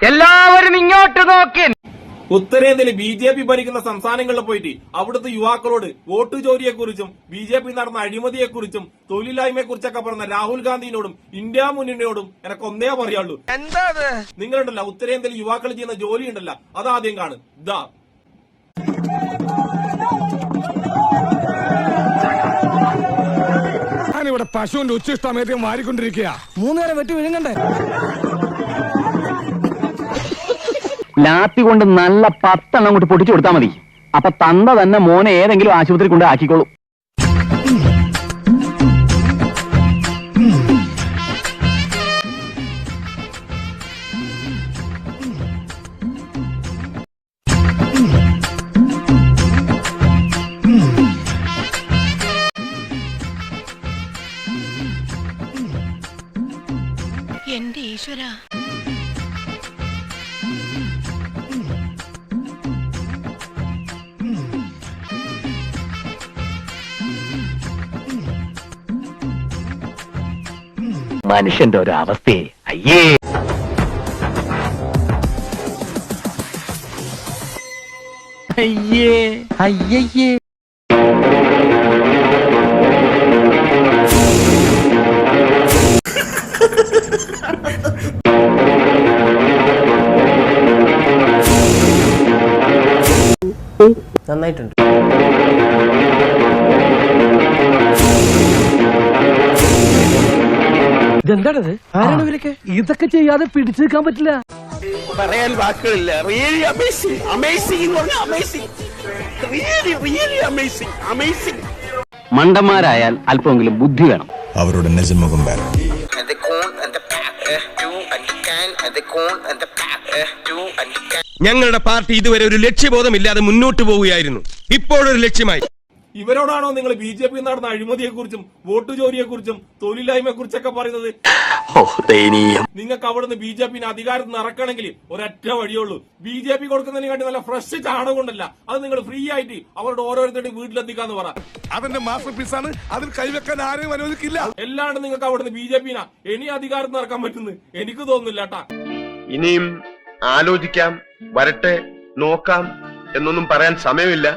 എല്ലാവരും ഇങ്ങോട്ട് നോക്കി. ഉത്തരേന്ത്യയിൽ BJP ഭരിക്കുന്ന സംസ്ഥാനങ്ങളിൽ പോയിട്ട് അവിടുത്തെ യുവാക്കളോട് വോട്ട് ചോരിയെക്കുറിച്ചും BJP നടന്ന അഴിമതിയെക്കുറിച്ചും തൊഴിലില്ലായ്മയെക്കുറിച്ചൊക്കെ പറഞ്ഞ രാഹുൽ ഗാന്ധിയോടും ഇന്ത്യ മുന്നണിയോടും എനിക്ക് ഒന്നേ പറയാനുള്ളൂ. എന്താ നിങ്ങളുണ്ടല്ലോ ഉത്തരേന്ത്യയിൽ യുവാക്കൾ ചെയ്യുന്ന ജോലി ഉണ്ടല്ലോ, അതാദ്യം കാണും. ഇതാ ഞാനിവിടെ പശുവിന്റെ ഉച്ചിഷ്ടമേദ്യം വാരിക്കൊണ്ടിരിക്കുക. 3 നേരം വെട്ടി വിഴുങ്ങണ്ടേ? ലാത്തി കൊണ്ട് നല്ല 10 എണ്ണം കൊണ്ട് പൊട്ടിച്ചു കൊടുത്താൽ മതി. അപ്പൊ തന്ത തന്നെ മോനെ ഏതെങ്കിലും ആശുപത്രി കൊണ്ട് ആക്കിക്കോളൂ. എന്റെ ഈശ്വര, മനുഷ്യന്റെ ഒരു അവസ്ഥയെ അയ്യേ. അയ്യേ അയ്യയ്യേ. നന്നായിട്ടുണ്ട്. ഇതെന്താണത്? ആരാണ് ഇവരൊക്കെ? ഇതൊക്കെ ചെയ്യാതെ പിടിച്ചു നിൽക്കാൻ പറ്റില്ല. പറയാൻ വാക്കുകളില്ല. Really amazing. അമേസിംഗ് എന്ന് പറഞ്ഞാൽ അമേസിംഗ്. Really amazing. അമേസിംഗ്. മണ്ടന്മാരായാൽ അല്പമെങ്കിലും ബുദ്ധി വേണം. അവരുടെ നിജമുഖം വേറെ. ഞങ്ങളുടെ പാർട്ടി ഇതുവരെ ഒരു ലക്ഷ്യബോധമില്ലാതെ മുന്നോട്ട് പോവുകയായിരുന്നു. ഇപ്പോഴൊരു ലക്ഷ്യമായി. ഇവരോടാണോ നിങ്ങൾ BJP നടന്ന അഴിമതിയെക്കുറിച്ചും വോട്ട് ചോരിയെക്കുറിച്ചും തൊഴിലില്ലായ്മയെക്കുറിച്ചൊക്കെ പറയുന്നത്? നിങ്ങൾക്ക് അവിടുന്ന് BJP അധികാരത്തിൽ നിന്ന് ഇറക്കണമെങ്കിൽ ഒരൊറ്റ വഴിയുള്ളൂ. BJP കൊടുക്കുന്നതിനെക്കാട്ടി നല്ല ഫ്രഷ് ചാണകം കൊണ്ടല്ല, അത് നിങ്ങൾ ഫ്രീ ആയിട്ട് അവരുടെ ഓരോരുത്തരുടെയും വീട്ടിലെത്തിക്കാന്ന് പറ. അതെന്റെ മാസ്റ്റർ പീസാണ്. അതിൽ കൈവെക്കാൻ ആരെയും അനുവദിക്കില്ല. എല്ലാണ്ട് നിങ്ങൾക്ക് അവിടുന്ന് BJP ഇനി അധികാരത്തിൽ നിന്ന് ഇറക്കാൻ പറ്റുന്നു എനിക്ക് തോന്നുന്നില്ല കേട്ടാ. ഇനിയും ആലോചിക്കാം, വരട്ടെ, നോക്കാം എന്നൊന്നും പറയാൻ സമയമില്ല.